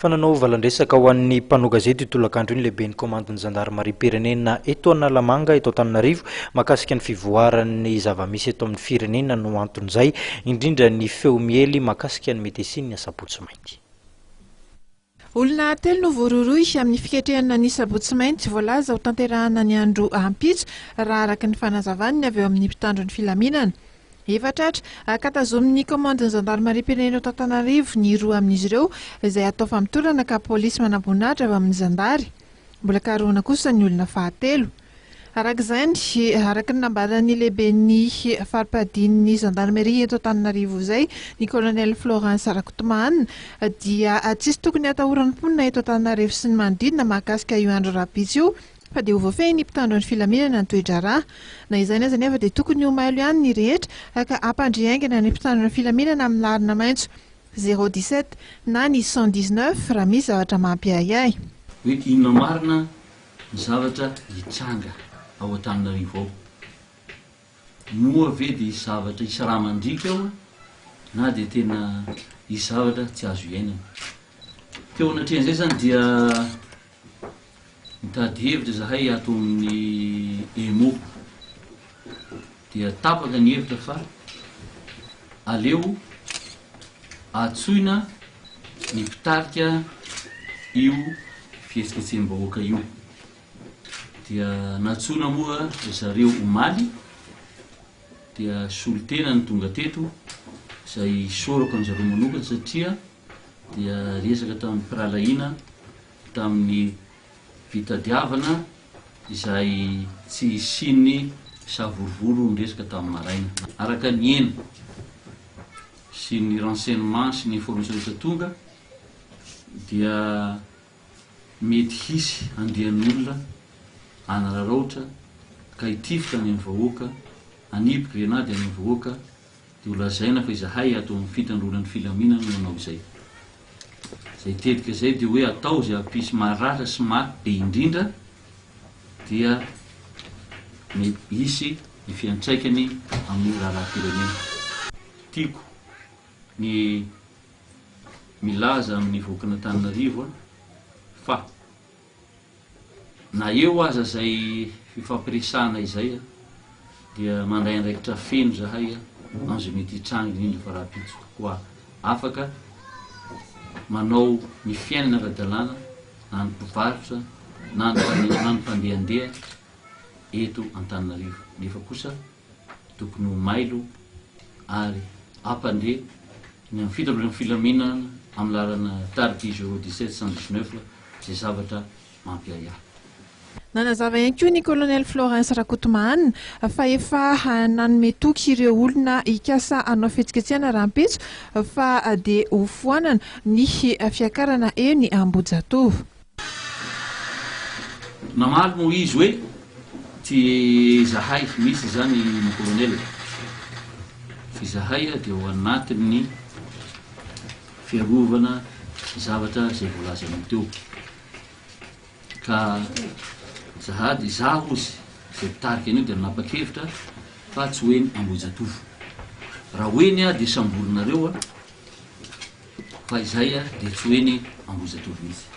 Fananao valandresaka ho an'ny mpanao gazety tolakandro iny lehibe ny komandon'ny zandarmaria pirenena eto Analamanga eto Antananarivo mahakasika ny fivoaran'ny zava-misy eto amin'ny firenena no anton'izay indrindra ny feo miely mahakasika ny medesin'ny asabotsy mainty. Olona telo no voaroroy amin'ny fiketrehana ny sabotsy mainty voalaza ho tanterahana ny andro ampitso raha araka ny fanazavaniny avy eo amin'ny mpitandro ny filaminana. Efatratra akatazomin'ny komandon'ny zandarmaria pirenena eto Antananarivo ny roa amin'izy ireo izay atao famitorana ka polisy manam-boninahitra avy amin'ny zandary. Mbola karoana kosa ny olona fahatelo. Arak'izany, araka ny nambaran'ny lehiben'ny fari-padian'ny zandarmaria eto Antananarivo izay, ny colonel Florence Rakotomana, dia tsisy tokony atahoran'ny mponina eto Antananarivo sy ny manodidina mahakasika io andro rapitso io, fa dia ho voafehy ny mpitandro ny filaminana ny toe-draharaha. Na izany aza nefa dia tokony ho mailo ihany ny rehetra ka ampandriaingana ny mpitandro ny filaminana amin'ny larina maitso 017 na ny 119 raha misy zavatra mampiahiahy. Hoe inona marina ny zavatra hitsanga ao Antananarivo ao. Moa ve dia zavatra isy raha mandrika ao na dia tena isy zavatra tsy azo iainana. Teo anatrehan'izay zany dia mitady hevitra zahay ato amin'ny EMO, dia tapaka ny hevitra fa aleo atsoina ny mpitarika io fihetsiketsenim-bahoaka io. Dia natsoina moa zareo omaly, dia solotena ny tonga teto izay sorako an'izareo manokana satria dia resaka tamin'ny piralahiana tamin'ny fitadiavana izay tsy isiny savorovoro ny resaka tamin'ny maraina. Araka ny hena sy ny renseignement sy ny information rehetra tonga dia mety hisy andehan'olona anararaotra ka hitifika ny vahoaka, anipoka grenady amin'ny vahoaka, dia ho lazaina fa izahay ato amin'ny fitandronan'ny filaminana no manao izay. Izay tetika izay dia hoe atao izay ampisy maratra sy be indrindra dia mety hisy ny fiantraikany amin'ny raharaha-pirenena. Tiako ny milaza amin'ny vahoakana Antananarivo fa na eo aza izay fifampiresahana izay dia mandray andraikitra feno zahay amin'izay mety hitranga indrindra fa raha-pitso koa afaka manao ny fiainana ara-dalàna na ny mpivarotra na ny mpandehandeha eto Antananarivo. Nefa kosa tokony ho mailo ary ampandeha ny amin'ny fitandronan'ny filaminana amin'ny lalana tariki 017 izay zavatra mampiahiahy. Nanazava ihany koa ny colonel Florence Rakotomana fa efa nanome toky ireo olona hikasa hanao fihetsiketsehana rahampitso fa dia ho foanana ny fiakarana eo ny Ambohijatovo. Namaly moa izy hoe ty zahay misy zany ny colonel, fa zahay dia ho anatin'ny fiarovana zavatra izay voalaza amin'ny teo. Ka zahady zaho ozy izay mpitarika an'io dia nanapa-kevitra fa tsy hoe ny Ambohijatovo. Raha hoeny dia samborinareo fa izay dia tsy hoe ny Ambohijatovo mihitsy.